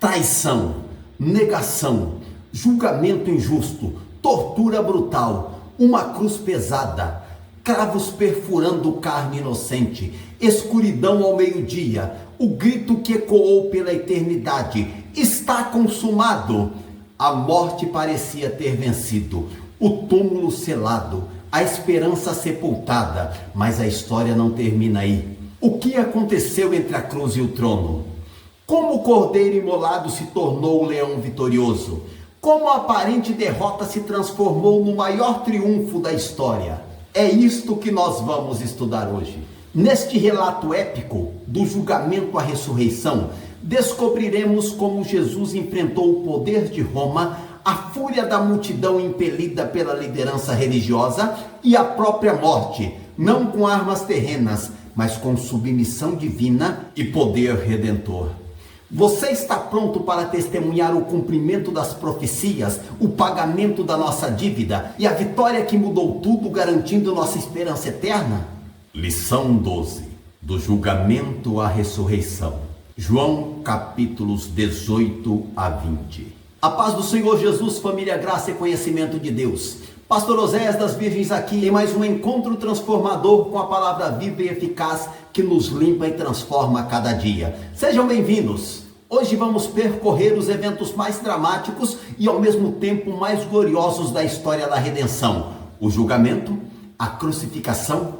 Traição, negação, julgamento injusto, tortura brutal, uma cruz pesada, cravos perfurando carne inocente, escuridão ao meio-dia, o grito que ecoou pela eternidade: está consumado! A morte parecia ter vencido, o túmulo selado, a esperança sepultada, mas a história não termina aí. O que aconteceu entre a cruz e o trono? Como o cordeiro imolado se tornou o leão vitorioso? Como a aparente derrota se transformou no maior triunfo da história? É isto que nós vamos estudar hoje. Neste relato épico do julgamento à ressurreição, descobriremos como Jesus enfrentou o poder de Roma, a fúria da multidão impelida pela liderança religiosa e a própria morte, não com armas terrenas, mas com submissão divina e poder redentor. Você está pronto para testemunhar o cumprimento das profecias, o pagamento da nossa dívida e a vitória que mudou tudo, garantindo nossa esperança eterna? Lição 12. Do julgamento à ressurreição. João capítulos 18 a 20. A paz do Senhor Jesus, família, graça e conhecimento de Deus. Pastor Oséias das Virgens aqui em mais um encontro transformador com a palavra viva e eficaz que nos limpa e transforma a cada dia. Sejam bem-vindos. Hoje vamos percorrer os eventos mais dramáticos e ao mesmo tempo mais gloriosos da história da redenção: o julgamento, a crucificação,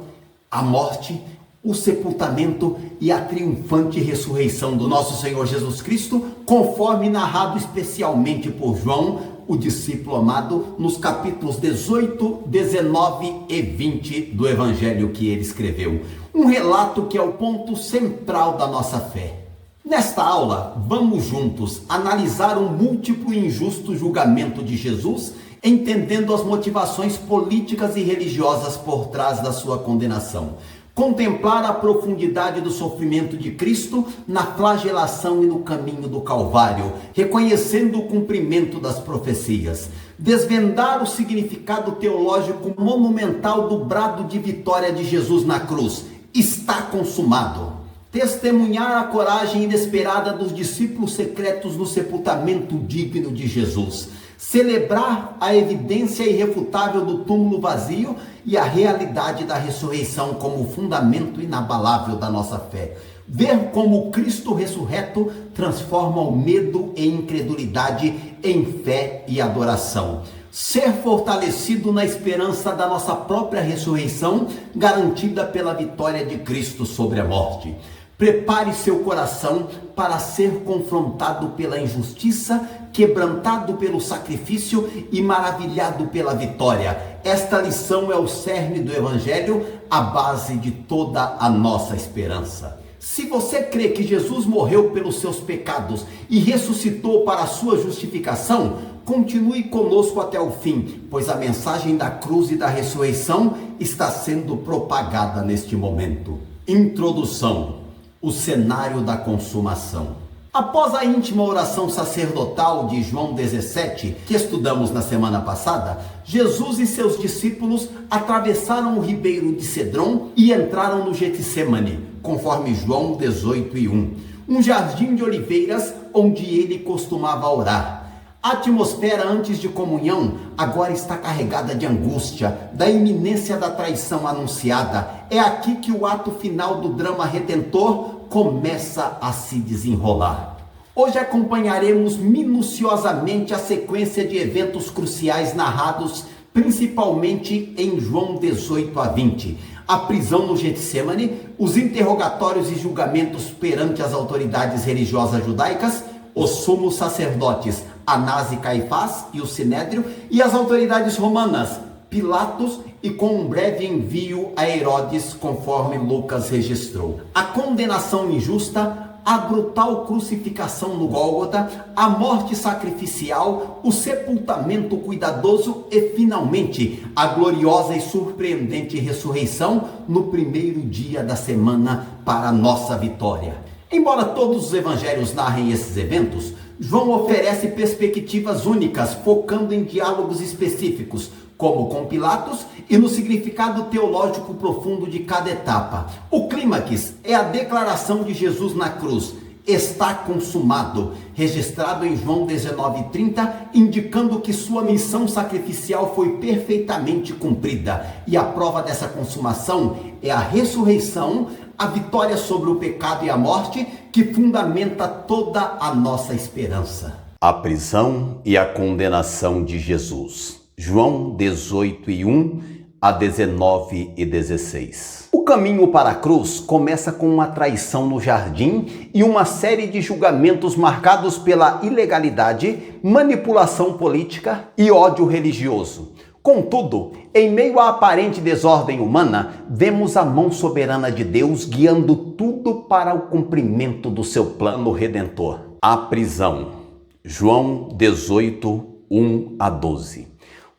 a morte, o sepultamento e a triunfante ressurreição do nosso Senhor Jesus Cristo, conforme narrado especialmente por João, o discípulo amado, nos capítulos 18, 19 e 20 do Evangelho que ele escreveu. Um relato que é o ponto central da nossa fé. Nesta aula, vamos juntos analisar o múltiplo e injusto julgamento de Jesus, entendendo as motivações políticas e religiosas por trás da sua condenação. Contemplar a profundidade do sofrimento de Cristo na flagelação e no caminho do Calvário, reconhecendo o cumprimento das profecias. Desvendar o significado teológico monumental do brado de vitória de Jesus na cruz: está consumado. Testemunhar a coragem inesperada dos discípulos secretos no sepultamento digno de Jesus. Celebrar a evidência irrefutável do túmulo vazio e a realidade da ressurreição como fundamento inabalável da nossa fé. Ver como Cristo ressurreto transforma o medo e incredulidade em fé e adoração. Ser fortalecido na esperança da nossa própria ressurreição, garantida pela vitória de Cristo sobre a morte. Prepare seu coração para ser confrontado pela injustiça, quebrantado pelo sacrifício e maravilhado pela vitória. Esta lição é o cerne do Evangelho, a base de toda a nossa esperança. Se você crê que Jesus morreu pelos seus pecados e ressuscitou para a sua justificação, continue conosco até o fim, pois a mensagem da cruz e da ressurreição está sendo propagada neste momento. Introdução. O cenário da consumação. Após a íntima oração sacerdotal de João 17, que estudamos na semana passada, Jesus e seus discípulos atravessaram o ribeiro de Cedron e entraram no Getsêmani, conforme João 18:1, um jardim de oliveiras onde ele costumava orar. A atmosfera antes de comunhão agora está carregada de angústia, da iminência da traição anunciada. É aqui que o ato final do drama redentor começa a se desenrolar. Hoje acompanharemos minuciosamente a sequência de eventos cruciais narrados principalmente em João 18 a 20. A prisão no Getsêmani, os interrogatórios e julgamentos perante as autoridades religiosas judaicas, os sumos sacerdotes Anás e Caifás e o Sinédrio, e as autoridades romanas, Pilatos, e com um breve envio a Herodes, conforme Lucas registrou. A condenação injusta, a brutal crucificação no Gólgota, a morte sacrificial, o sepultamento cuidadoso e, finalmente, a gloriosa e surpreendente ressurreição no primeiro dia da semana para a nossa vitória. Embora todos os evangelhos narrem esses eventos, João oferece perspectivas únicas, focando em diálogos específicos, como com Pilatos, e no significado teológico profundo de cada etapa. O clímax é a declaração de Jesus na cruz: está consumado, registrado em João 19:30, indicando que sua missão sacrificial foi perfeitamente cumprida. E a prova dessa consumação é a ressurreição, a vitória sobre o pecado e a morte, que fundamenta toda a nossa esperança. A prisão e a condenação de Jesus. João 18:1 a 19:16. O caminho para a cruz começa com uma traição no jardim e uma série de julgamentos marcados pela ilegalidade, manipulação política e ódio religioso. Contudo, em meio à aparente desordem humana, vemos a mão soberana de Deus guiando tudo para o cumprimento do seu plano redentor. A prisão. João 18:1 a 12.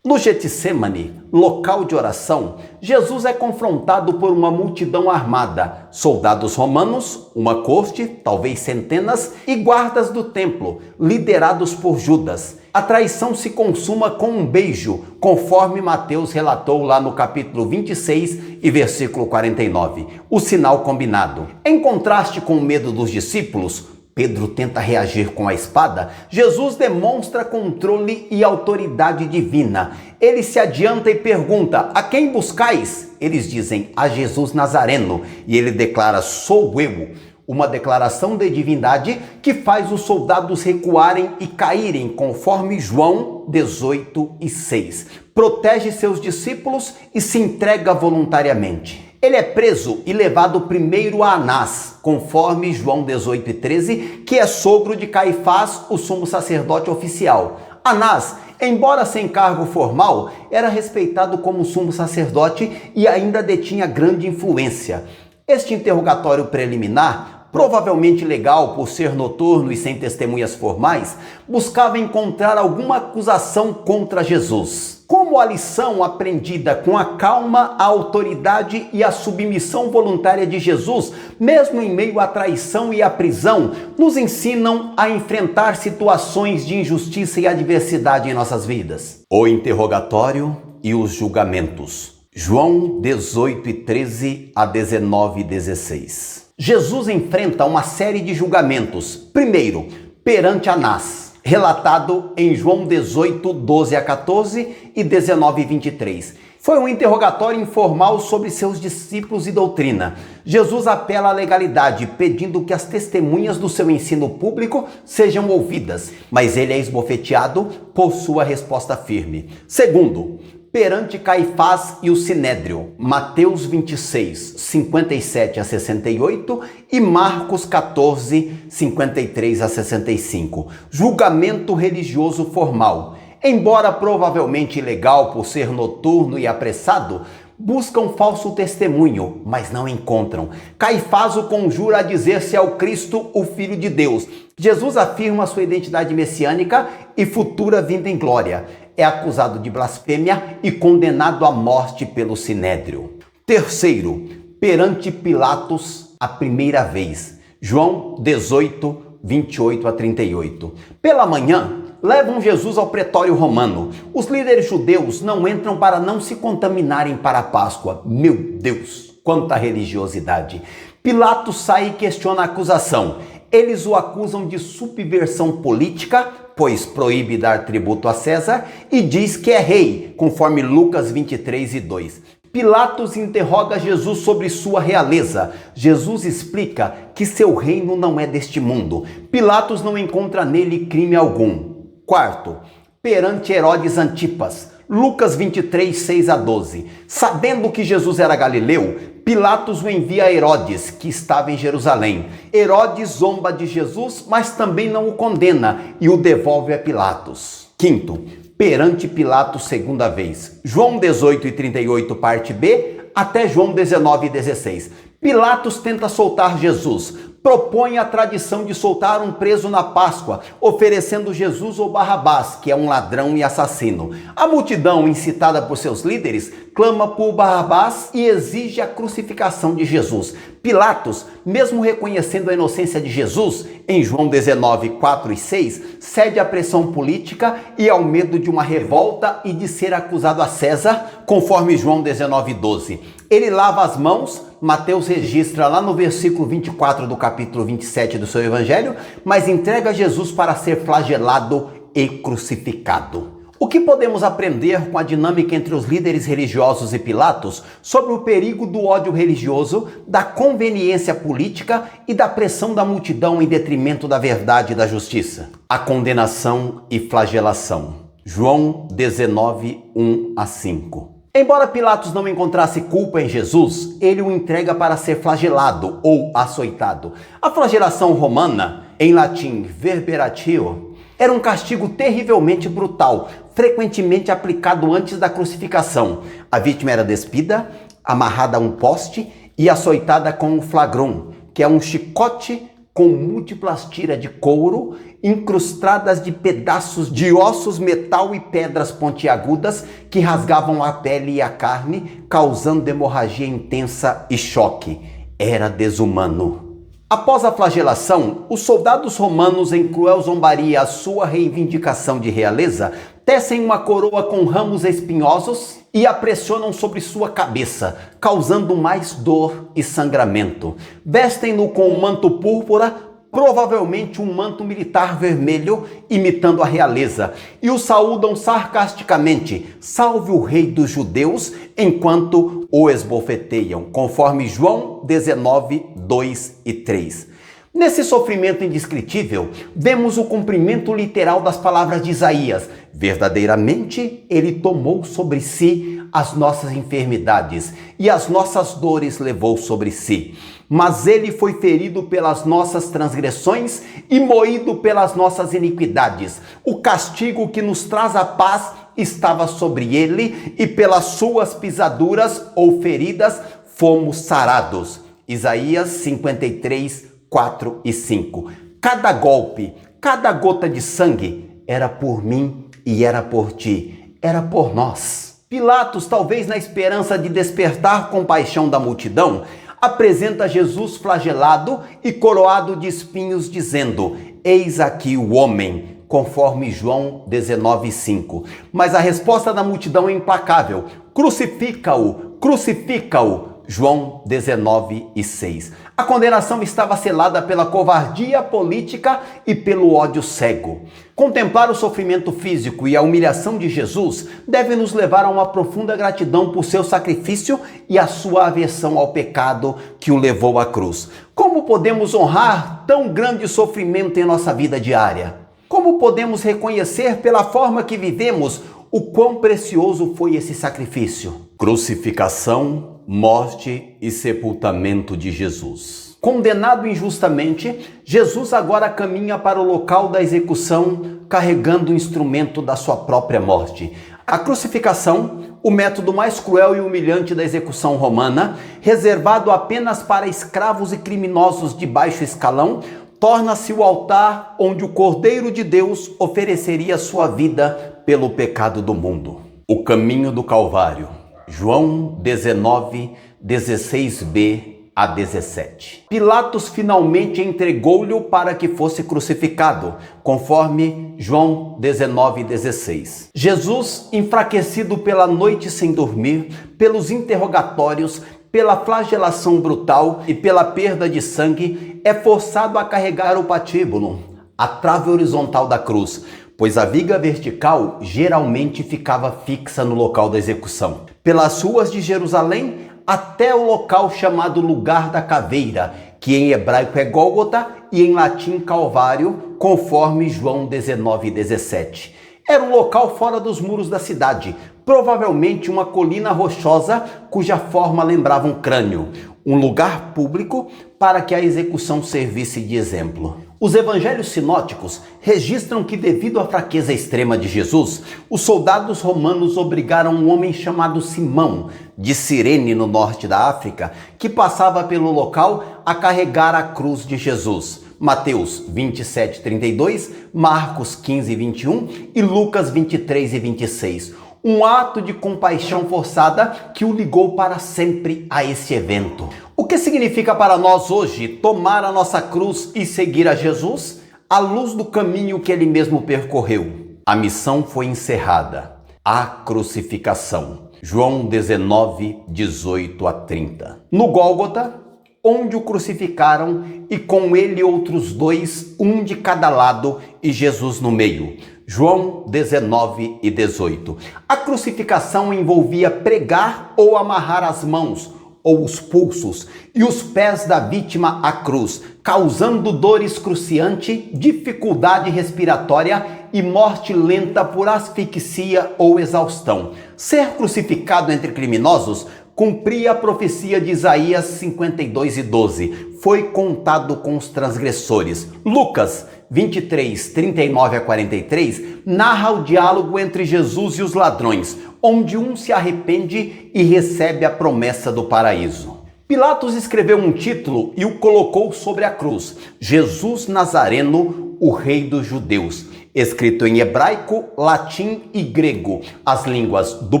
No Getsemane, local de oração, Jesus é confrontado por uma multidão armada, soldados romanos, uma corte, talvez centenas, e guardas do templo, liderados por Judas. A traição se consuma com um beijo, conforme Mateus relatou lá no capítulo 26 e versículo 49, o sinal combinado. Em contraste com o medo dos discípulos, Pedro tenta reagir com a espada. Jesus demonstra controle e autoridade divina. Ele se adianta e pergunta: a quem buscais? Eles dizem: a Jesus Nazareno. E ele declara: sou eu. Uma declaração de divindade que faz os soldados recuarem e caírem, conforme João 18:6. Protege seus discípulos e se entrega voluntariamente. Ele é preso e levado primeiro a Anás, conforme João 18:13, que é sogro de Caifás, o sumo sacerdote oficial. Anás, embora sem cargo formal, era respeitado como sumo sacerdote e ainda detinha grande influência. Este interrogatório preliminar, provavelmente legal por ser noturno e sem testemunhas formais, buscava encontrar alguma acusação contra Jesus. Como a lição aprendida com a calma, a autoridade e a submissão voluntária de Jesus, mesmo em meio à traição e à prisão, nos ensinam a enfrentar situações de injustiça e adversidade em nossas vidas. O interrogatório e os julgamentos. João 18:13 a 19:16. Jesus enfrenta uma série de julgamentos. Primeiro, perante Anás, relatado em João 18:12 a 14 e 19:23. Foi um interrogatório informal sobre seus discípulos e doutrina. Jesus apela à legalidade, pedindo que as testemunhas do seu ensino público sejam ouvidas, mas ele é esbofeteado por sua resposta firme. Segundo, perante Caifás e o Sinédrio, Mateus 26, 57 a 68 e Marcos 14, 53 a 65. Julgamento religioso formal. Embora provavelmente ilegal por ser noturno e apressado, buscam falso testemunho, mas não encontram. Caifás o conjura a dizer-se ao Cristo, o Filho de Deus. Jesus afirma sua identidade messiânica e futura vinda em glória. É acusado de blasfêmia e condenado à morte pelo Sinédrio. Terceiro, perante Pilatos a primeira vez. João 18, 28 a 38. Pela manhã, levam Jesus ao pretório romano. Os líderes judeus não entram para não se contaminarem para a Páscoa. Meu Deus, quanta religiosidade! Pilatos sai e questiona a acusação. Eles o acusam de subversão política, pois proíbe dar tributo a César, e diz que é rei, conforme Lucas 23:2. Pilatos interroga Jesus sobre sua realeza. Jesus explica que seu reino não é deste mundo. Pilatos não encontra nele crime algum. Quarto, perante Herodes Antipas, Lucas 23, 6 a 12. Sabendo que Jesus era galileu, Pilatos o envia a Herodes, que estava em Jerusalém. Herodes zomba de Jesus, mas também não o condena e o devolve a Pilatos. Quinto, perante Pilatos segunda vez. João 18 e 38, parte B, até João 19 e 16. Pilatos tenta soltar Jesus. Propõe a tradição de soltar um preso na Páscoa, oferecendo Jesus ou Barrabás, que é um ladrão e assassino. A multidão, incitada por seus líderes, clama por Barrabás e exige a crucificação de Jesus. Pilatos, mesmo reconhecendo a inocência de Jesus, em João 19, 4 e 6, cede à pressão política e ao medo de uma revolta e de ser acusado a César, conforme João 19, 12. Ele lava as mãos, Mateus registra lá no versículo 24 do capítulo 27 do seu evangelho, mas entrega Jesus para ser flagelado e crucificado. O que podemos aprender com a dinâmica entre os líderes religiosos e Pilatos sobre o perigo do ódio religioso, da conveniência política e da pressão da multidão em detrimento da verdade e da justiça? A condenação e flagelação. João 19, 1-5. Embora Pilatos não encontrasse culpa em Jesus, ele o entrega para ser flagelado ou açoitado. A flagelação romana, em latim verberatio, era um castigo terrivelmente brutal, frequentemente aplicado antes da crucificação. A vítima era despida, amarrada a um poste e açoitada com um flagrum, que é um chicote com múltiplas tiras de couro, incrustadas de pedaços de ossos, metal e pedras pontiagudas que rasgavam a pele e a carne, causando hemorragia intensa e choque. Era desumano. Após a flagelação, os soldados romanos, em cruel zombaria à sua reivindicação de realeza, tecem uma coroa com ramos espinhosos e a pressionam sobre sua cabeça, causando mais dor e sangramento. Vestem-no com um manto púrpura, provavelmente um manto militar vermelho, imitando a realeza, e o saúdam sarcasticamente: "Salve o rei dos judeus", enquanto o esbofeteiam, conforme João 19, 2 e 3. Nesse sofrimento indescritível, vemos o cumprimento literal das palavras de Isaías: "Verdadeiramente ele tomou sobre si as nossas enfermidades e as nossas dores levou sobre si. Mas ele foi ferido pelas nossas transgressões e moído pelas nossas iniquidades. O castigo que nos traz a paz estava sobre ele, e pelas suas pisaduras ou feridas fomos sarados." Isaías 53, 4 e 5. Cada golpe, cada gota de sangue era por mim e era por ti, era por nós. Pilatos, talvez na esperança de despertar compaixão da multidão, apresenta Jesus flagelado e coroado de espinhos, dizendo: "Eis aqui o homem", conforme João 19:5. Mas a resposta da multidão é implacável: "Crucifica-o, crucifica-o", João 19:6. A condenação estava selada pela covardia política e pelo ódio cego. Contemplar o sofrimento físico e a humilhação de Jesus deve nos levar a uma profunda gratidão por seu sacrifício e a sua aversão ao pecado que o levou à cruz. Como podemos honrar tão grande sofrimento em nossa vida diária? Como podemos reconhecer pela forma que vivemos o quão precioso foi esse sacrifício? Crucificação, morte e sepultamento de Jesus. Condenado injustamente, Jesus agora caminha para o local da execução, carregando o instrumento da sua própria morte. A crucificação, o método mais cruel e humilhante da execução romana, reservado apenas para escravos e criminosos de baixo escalão, torna-se o altar onde o Cordeiro de Deus ofereceria sua vida pelo pecado do mundo. O caminho do Calvário. João 19, 16b a 17. Pilatos finalmente entregou-lhe para que fosse crucificado, conforme João 19:16. Jesus, enfraquecido pela noite sem dormir, pelos interrogatórios, pela flagelação brutal e pela perda de sangue, é forçado a carregar o patíbulo, a trave horizontal da cruz, pois a viga vertical geralmente ficava fixa no local da execução. Pelas ruas de Jerusalém até o local chamado Lugar da Caveira, que em hebraico é Gólgota e em latim Calvário, conforme João 19:17. Era um local fora dos muros da cidade, provavelmente uma colina rochosa cuja forma lembrava um crânio, um lugar público para que a execução servisse de exemplo. Os evangelhos sinóticos registram que, devido à fraqueza extrema de Jesus, os soldados romanos obrigaram um homem chamado Simão, de Cirene, no norte da África, que passava pelo local, a carregar a cruz de Jesus. Mateus 27:32, Marcos 15:21 e Lucas 23:26. Um ato de compaixão forçada que o ligou para sempre a esse evento. O que significa para nós hoje tomar a nossa cruz e seguir a Jesus à luz do caminho que ele mesmo percorreu? A missão foi encerrada. A crucificação. João 19, 18 a 30. No Gólgota, onde o crucificaram, e com ele outros dois, um de cada lado, e Jesus no meio. João 19 e 18. A crucificação envolvia pregar ou amarrar as mãos ou os pulsos e os pés da vítima à cruz, causando dor excruciante, dificuldade respiratória e morte lenta por asfixia ou exaustão. Ser crucificado entre criminosos cumpria a profecia de Isaías 52 e 12. Foi contado com os transgressores. Lucas 23, 39 a 43 narra o diálogo entre Jesus e os ladrões, onde um se arrepende e recebe a promessa do paraíso. Pilatos escreveu um título e o colocou sobre a cruz: Jesus Nazareno, o Rei dos Judeus, escrito em hebraico, latim e grego, as línguas do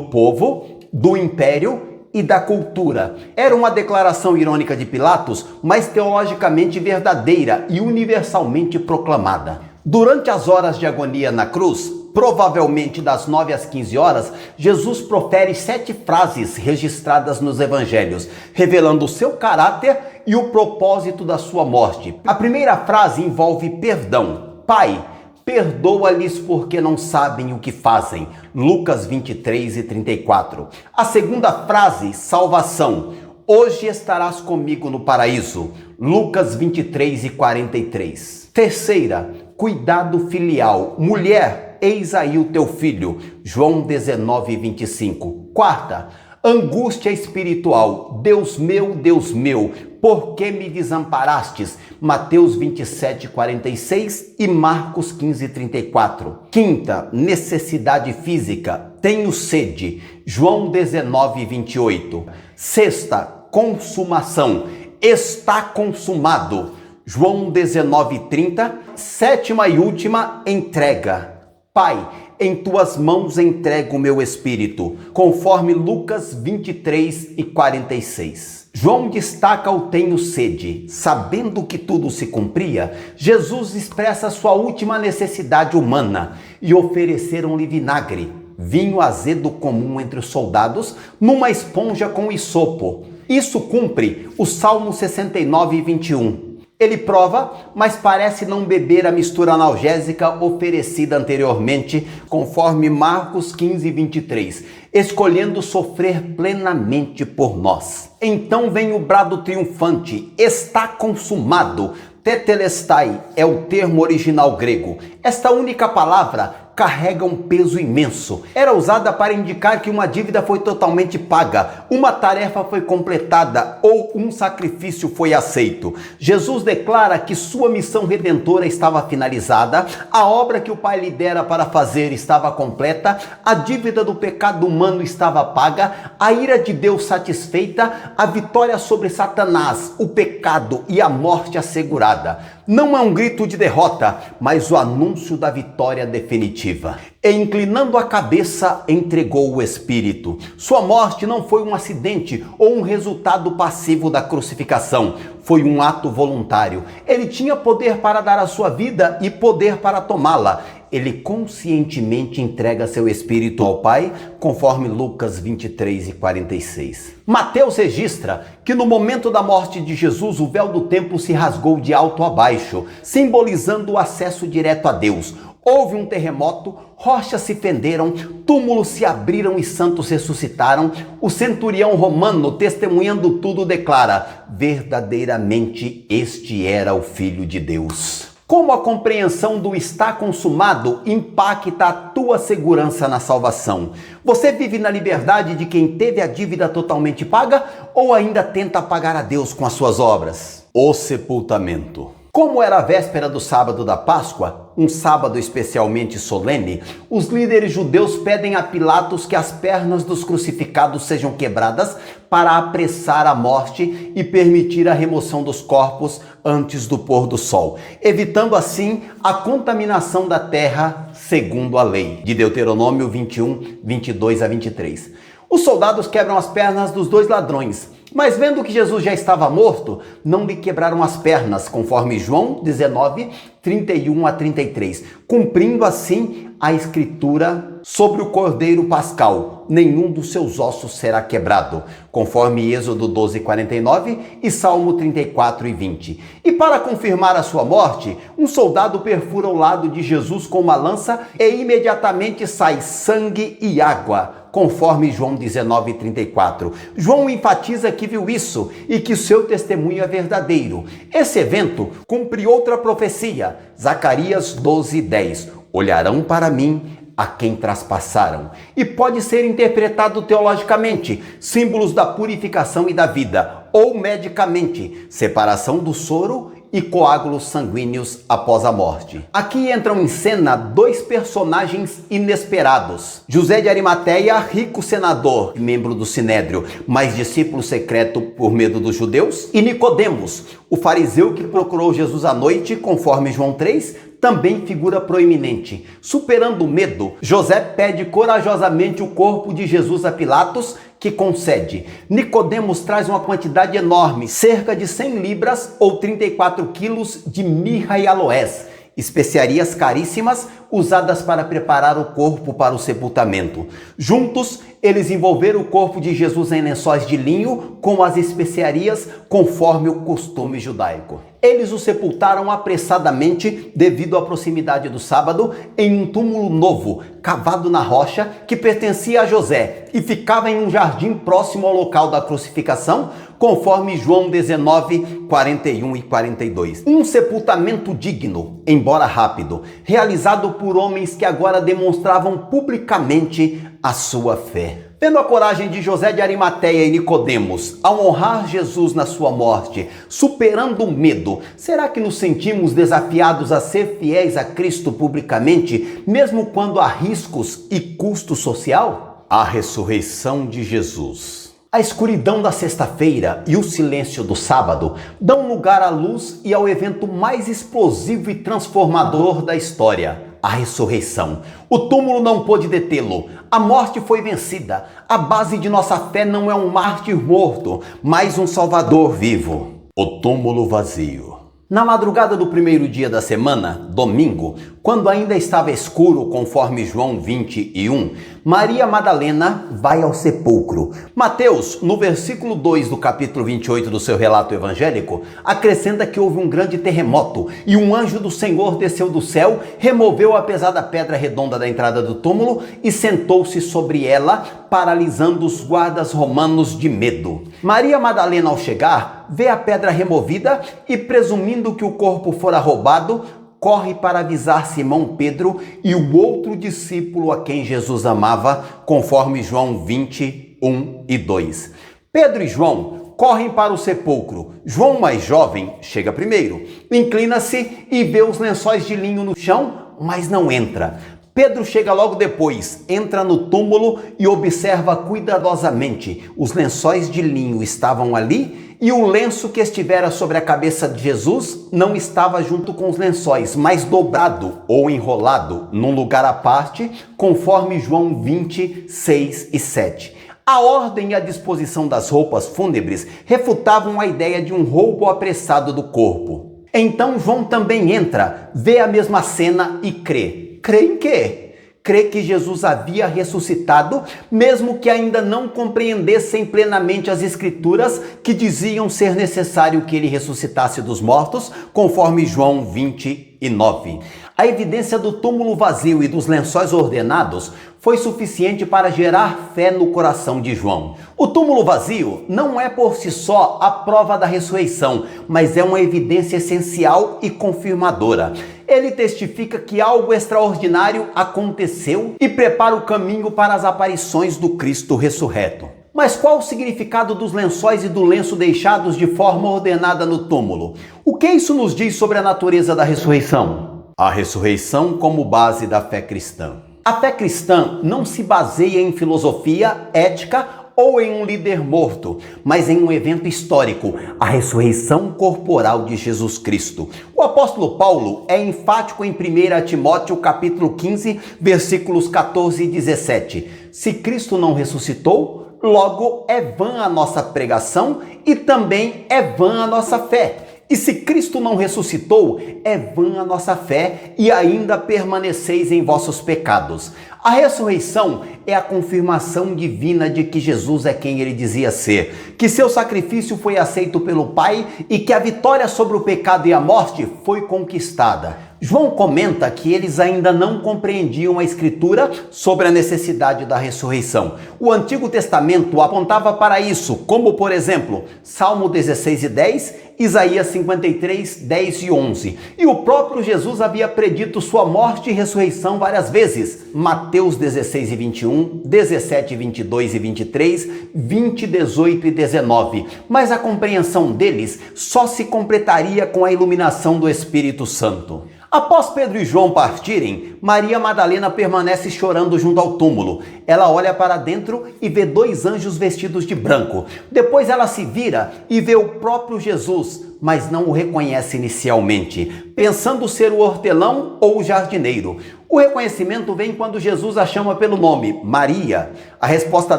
povo, do império e da cultura. Era uma declaração irônica de Pilatos, mas teologicamente verdadeira e universalmente proclamada. Durante as horas de agonia na cruz, provavelmente das 9 às 15 horas, Jesus profere 7 frases registradas nos evangelhos, revelando o seu caráter e o propósito da sua morte. A primeira frase envolve perdão. Pai, perdoa-lhes porque não sabem o que fazem. Lucas 23 e 34. A segunda frase, salvação. Hoje estarás comigo no paraíso. Lucas 23 e 43. Terceira, cuidado filial. Mulher, eis aí o teu filho. João 19 e 25. Quarta, angústia espiritual. Deus meu, por que me desamparastes? Mateus 27, 46 e Marcos 15, 34. Quinta, necessidade física. Tenho sede. João 19, 28. Sexta, consumação. Está consumado. João 19, 30. Sétima e última, entrega. Pai, em tuas mãos entrego o meu espírito, conforme Lucas 23 e 46. João destaca o tenho sede. Sabendo que tudo se cumpria, Jesus expressa sua última necessidade humana e ofereceram-lhe vinagre, vinho azedo comum entre os soldados, numa esponja com hisopo. Isso cumpre o Salmo 69 e 21. Ele prova, mas parece não beber a mistura analgésica oferecida anteriormente, conforme Marcos 15, 23, escolhendo sofrer plenamente por nós. Então vem o brado triunfante: está consumado. Tetelestai é o termo original grego. Esta única palavra carrega um peso imenso. Era usada para indicar que uma dívida foi totalmente paga, uma tarefa foi completada ou um sacrifício foi aceito. Jesus declara que sua missão redentora estava finalizada, a obra que o Pai lhe dera para fazer estava completa, a dívida do pecado humano estava paga, a ira de Deus satisfeita, a vitória sobre Satanás, o pecado e a morte assegurada. Não é um grito de derrota, mas o anúncio da vitória definitiva. E inclinando a cabeça, entregou o Espírito. Sua morte não foi um acidente ou um resultado passivo da crucificação. Foi um ato voluntário. Ele tinha poder para dar a sua vida e poder para tomá-la. Ele conscientemente entrega seu espírito ao Pai, conforme Lucas 23 e 46. Mateus registra que no momento da morte de Jesus, o véu do templo se rasgou de alto a baixo, simbolizando o acesso direto a Deus. Houve um terremoto, rochas se fenderam, túmulos se abriram e santos ressuscitaram. O centurião romano, testemunhando tudo, declara: verdadeiramente este era o Filho de Deus. Como a compreensão do está consumado impacta a tua segurança na salvação? Você vive na liberdade de quem teve a dívida totalmente paga ou ainda tenta pagar a Deus com as suas obras? O sepultamento. Como era a véspera do sábado da Páscoa, um sábado especialmente solene, os líderes judeus pedem a Pilatos que as pernas dos crucificados sejam quebradas para apressar a morte e permitir a remoção dos corpos antes do pôr do sol, evitando assim a contaminação da terra segundo a lei, de Deuteronômio 21, 22 a 23. Os soldados quebram as pernas dos dois ladrões, mas vendo que Jesus já estava morto, não lhe quebraram as pernas, conforme João 19, 31 a 33, cumprindo assim a escritura sobre o Cordeiro Pascal: nenhum dos seus ossos será quebrado, conforme Êxodo 12:49 e Salmo 34:20. E para confirmar a sua morte, um soldado perfura o lado de Jesus com uma lança e imediatamente sai sangue e água, conforme João 19:34. João enfatiza que viu isso e que o seu testemunho é verdadeiro. Esse evento cumpre outra profecia, Zacarias 12:10. Olharão para mim a quem traspassaram. E pode ser interpretado teologicamente, símbolos da purificação e da vida, ou medicamente, separação do soro e coágulos sanguíneos após a morte. Aqui entram em cena dois personagens inesperados: José de Arimateia, rico senador, membro do Sinédrio, mas discípulo secreto por medo dos judeus, e Nicodemos, o fariseu que procurou Jesus à noite, conforme João 3, também figura proeminente. Superando o medo, José pede corajosamente o corpo de Jesus a Pilatos, que concede. Nicodemos traz uma quantidade enorme, cerca de 100 libras ou 34 quilos de mirra e aloés, especiarias caríssimas usadas para preparar o corpo para o sepultamento. Juntos, eles envolveram o corpo de Jesus em lençóis de linho com as especiarias, conforme o costume judaico. Eles o sepultaram apressadamente devido à proximidade do sábado em um túmulo novo, cavado na rocha, que pertencia a José e ficava em um jardim próximo ao local da crucificação, conforme João 19:41 e 42. Um sepultamento digno, embora rápido, realizado por homens que agora demonstravam publicamente a sua fé. Vendo a coragem de José de Arimateia e Nicodemos ao honrar Jesus na sua morte, superando o medo, será que nos sentimos desafiados a ser fiéis a Cristo publicamente, mesmo quando há riscos e custo social? A ressurreição de Jesus. A escuridão da sexta-feira e o silêncio do sábado dão lugar à luz e ao evento mais explosivo e transformador da história: a ressurreição. O túmulo não pôde detê-lo. A morte foi vencida. A base de nossa fé não é um mártir morto, mas um Salvador vivo. O túmulo vazio. Na madrugada do primeiro dia da semana, domingo, quando ainda estava escuro, conforme João 21, Maria Madalena vai ao sepulcro. Mateus, no versículo 2 do capítulo 28 do seu relato evangélico, acrescenta que houve um grande terremoto e um anjo do Senhor desceu do céu, removeu a pesada pedra redonda da entrada do túmulo e sentou-se sobre ela, paralisando os guardas romanos de medo. Maria Madalena, ao chegar, vê a pedra removida e, presumindo que o corpo fora roubado, corre para avisar Simão Pedro e o outro discípulo a quem Jesus amava, conforme João 21 e 2. Pedro e João correm para o sepulcro. João, mais jovem, chega primeiro, inclina-se e vê os lençóis de linho no chão, mas não entra. Pedro chega logo depois, entra no túmulo e observa cuidadosamente. Os lençóis de linho estavam ali e o lenço que estivera sobre a cabeça de Jesus não estava junto com os lençóis, mas dobrado ou enrolado num lugar à parte, conforme João 26 e 7. A ordem e a disposição das roupas fúnebres refutavam a ideia de um roubo apressado do corpo. Então João também entra, vê a mesma cena e crê. Crê em quê? Crê que Jesus havia ressuscitado, mesmo que ainda não compreendessem plenamente as escrituras que diziam ser necessário que ele ressuscitasse dos mortos, conforme João 29. A evidência do túmulo vazio e dos lençóis ordenados foi suficiente para gerar fé no coração de João. O túmulo vazio não é por si só a prova da ressurreição, mas é uma evidência essencial e confirmadora. Ele testifica que algo extraordinário aconteceu e prepara o caminho para as aparições do Cristo ressurreto. Mas qual o significado dos lençóis e do lenço deixados de forma ordenada no túmulo? O que isso nos diz sobre a natureza da ressurreição? A ressurreição como base da fé cristã. A fé cristã não se baseia em filosofia, ética ou em um líder morto, mas em um evento histórico, a ressurreição corporal de Jesus Cristo. O apóstolo Paulo é enfático em 1 Timóteo capítulo 15, versículos 14 e 17. Se Cristo não ressuscitou, logo é vã a nossa pregação e também é vã a nossa fé. E se Cristo não ressuscitou, é vã a nossa fé e ainda permaneceis em vossos pecados. A ressurreição é a confirmação divina de que Jesus é quem ele dizia ser, que seu sacrifício foi aceito pelo Pai e que a vitória sobre o pecado e a morte foi conquistada. João comenta que eles ainda não compreendiam a Escritura sobre a necessidade da ressurreição. O Antigo Testamento apontava para isso, como por exemplo, Salmo 16:10, Isaías 53:10 e 11. E o próprio Jesus havia predito sua morte e ressurreição várias vezes. Mateus 16:21, 17:22 e 23, 20:18 e 19. Mas a compreensão deles só se completaria com a iluminação do Espírito Santo. Após Pedro e João partirem, Maria Madalena permanece chorando junto ao túmulo. Ela olha para dentro e vê 2 anjos vestidos de branco. Depois ela se vira e vê o próprio Jesus, mas não o reconhece inicialmente, pensando ser o hortelão ou o jardineiro. O reconhecimento vem quando Jesus a chama pelo nome, Maria. A resposta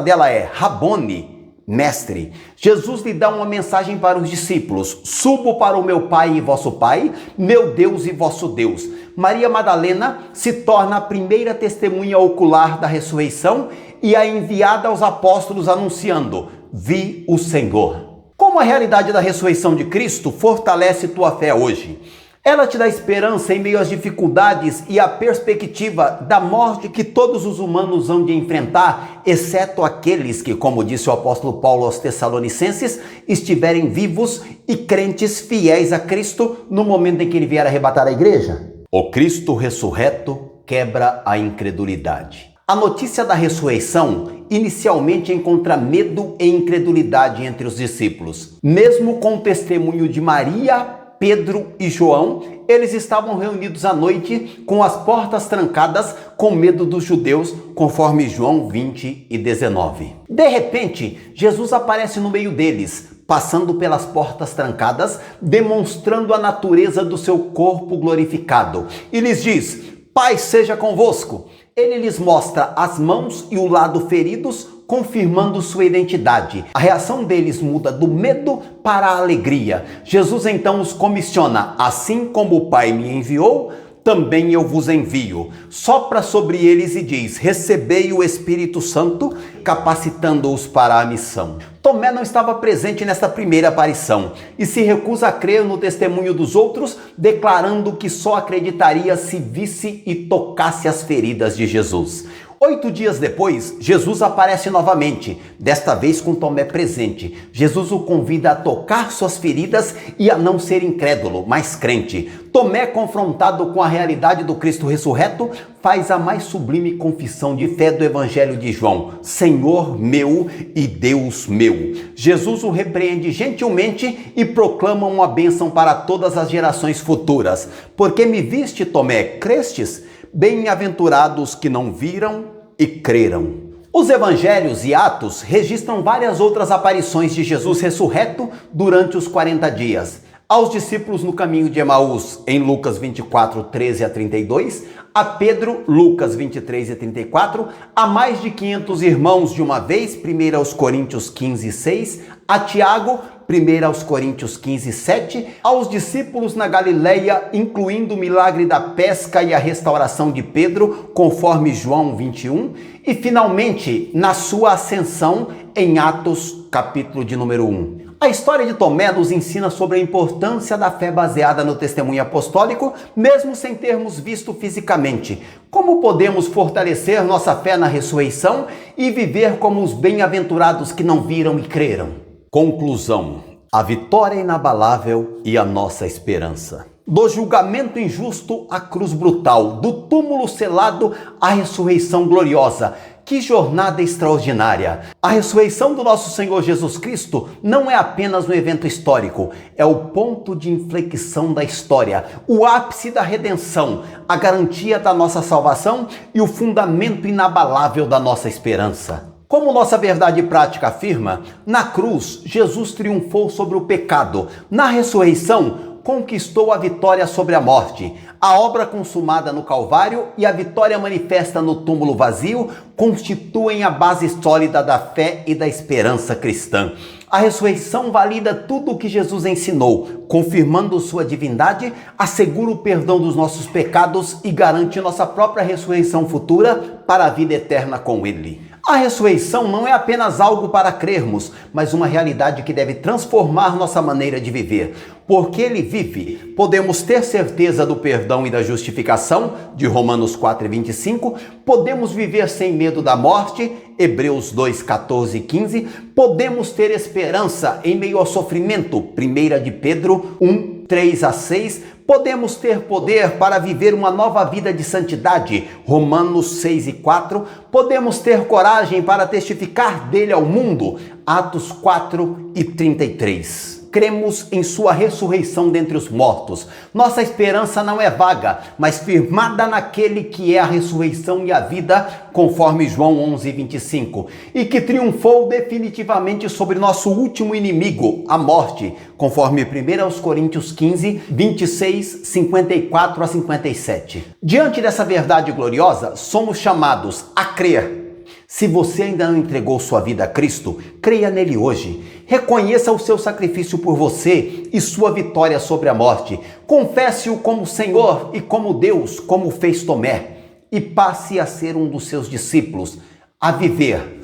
dela é Rabone, mestre. Jesus lhe dá uma mensagem para os discípulos: subo para o meu Pai e vosso Pai, meu Deus e vosso Deus. Maria Madalena se torna a primeira testemunha ocular da ressurreição e a enviada aos apóstolos anunciando: vi o Senhor. Como a realidade da ressurreição de Cristo fortalece tua fé hoje? Ela te dá esperança em meio às dificuldades e a perspectiva da morte que todos os humanos hão de enfrentar, exceto aqueles que, como disse o apóstolo Paulo aos Tessalonicenses, estiverem vivos e crentes fiéis a Cristo no momento em que ele vier arrebatar a igreja. O Cristo ressurreto quebra a incredulidade. A notícia da ressurreição inicialmente encontra medo e incredulidade entre os discípulos. Mesmo com o testemunho de Maria, Pedro e João, eles estavam reunidos à noite com as portas trancadas com medo dos judeus, conforme João 20:19. De repente, Jesus aparece no meio deles, passando pelas portas trancadas, demonstrando a natureza do seu corpo glorificado. E lhes diz: paz seja convosco. Ele lhes mostra as mãos e o lado feridos, confirmando sua identidade. A reação deles muda do medo para a alegria. Jesus então os comissiona: assim como o Pai me enviou, também eu vos envio. Sopra sobre eles e diz: recebei o Espírito Santo, capacitando-os para a missão. Tomé não estava presente nesta primeira aparição e se recusa a crer no testemunho dos outros, declarando que só acreditaria se visse e tocasse as feridas de Jesus. 8 dias depois, Jesus aparece novamente, desta vez com Tomé presente. Jesus o convida a tocar suas feridas e a não ser incrédulo, mas crente. Tomé, confrontado com a realidade do Cristo ressurreto, faz a mais sublime confissão de fé do Evangelho de João: Senhor meu e Deus meu. Jesus o repreende gentilmente e proclama uma bênção para todas as gerações futuras. Porque me viste, Tomé, crestes? Bem-aventurados que não viram e creram. Os evangelhos e Atos registram várias outras aparições de Jesus ressurreto durante os 40 dias. Aos discípulos no caminho de Emaús, em Lucas 24:13 a 32, a Pedro, Lucas 23 e 34, a mais de 500 irmãos de uma vez, 1 aos Coríntios 15:6, a Tiago, 1 aos Coríntios 15:7, aos discípulos na Galileia, incluindo o milagre da pesca e a restauração de Pedro, conforme João 21, e finalmente na sua ascensão em Atos, capítulo de número 1. A história de Tomé nos ensina sobre a importância da fé baseada no testemunho apostólico, mesmo sem termos visto fisicamente. Como podemos fortalecer nossa fé na ressurreição e viver como os bem-aventurados que não viram e creram? Conclusão: a vitória inabalável e a nossa esperança. Do julgamento injusto à cruz brutal, do túmulo selado à ressurreição gloriosa. Que jornada extraordinária! A ressurreição do nosso Senhor Jesus Cristo não é apenas um evento histórico, é o ponto de inflexão da história, o ápice da redenção, a garantia da nossa salvação e o fundamento inabalável da nossa esperança. Como nossa verdade prática afirma, na cruz, Jesus triunfou sobre o pecado. Na ressurreição, conquistou a vitória sobre a morte. A obra consumada no Calvário e a vitória manifesta no túmulo vazio constituem a base sólida da fé e da esperança cristã. A ressurreição valida tudo o que Jesus ensinou, confirmando sua divindade, assegura o perdão dos nossos pecados e garante nossa própria ressurreição futura para a vida eterna com Ele. A ressurreição não é apenas algo para crermos, mas uma realidade que deve transformar nossa maneira de viver. Porque Ele vive, podemos ter certeza do perdão e da justificação, de Romanos 4:25, podemos viver sem medo da morte, Hebreus 2:14 e 15, podemos ter esperança em meio ao sofrimento, 1 de Pedro 1:3-6, podemos ter poder para viver uma nova vida de santidade, Romanos 6:4, podemos ter coragem para testificar dele ao mundo, Atos 4:33. Cremos em sua ressurreição dentre os mortos. Nossa esperança não é vaga, mas firmada naquele que é a ressurreição e a vida, conforme João 11:25, e que triunfou definitivamente sobre nosso último inimigo, a morte, conforme 1 Coríntios 15:26, 54-57. Diante dessa verdade gloriosa, somos chamados a crer. Se você ainda não entregou sua vida a Cristo, creia nele hoje. Reconheça o seu sacrifício por você e sua vitória sobre a morte. Confesse-o como Senhor e como Deus, como fez Tomé. E passe a ser um dos seus discípulos, a viver.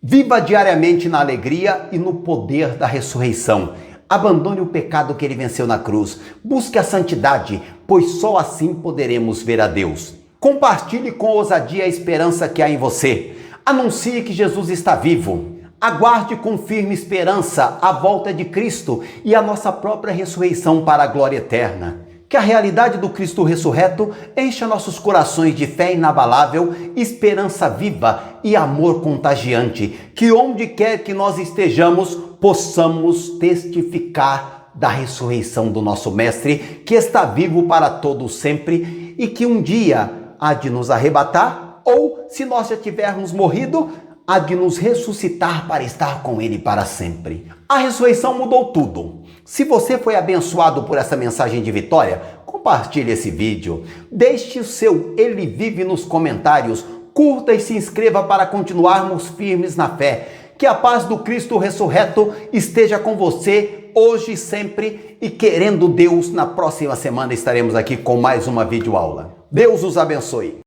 Viva diariamente na alegria e no poder da ressurreição. Abandone o pecado que ele venceu na cruz. Busque a santidade, pois só assim poderemos ver a Deus. Compartilhe com ousadia a esperança que há em você. Anuncie que Jesus está vivo. Aguarde com firme esperança a volta de Cristo e a nossa própria ressurreição para a glória eterna. Que a realidade do Cristo ressurreto encha nossos corações de fé inabalável, esperança viva e amor contagiante. Que onde quer que nós estejamos, possamos testificar da ressurreição do nosso Mestre, que está vivo para todo sempre e que um dia há de nos arrebatar, ou, se nós já tivermos morrido, há de nos ressuscitar para estar com Ele para sempre. A ressurreição mudou tudo. Se você foi abençoado por essa mensagem de vitória, compartilhe esse vídeo. Deixe o seu Ele Vive nos comentários. Curta e se inscreva para continuarmos firmes na fé. Que a paz do Cristo ressurreto esteja com você hoje e sempre. E querendo Deus, na próxima semana estaremos aqui com mais uma videoaula. Deus os abençoe.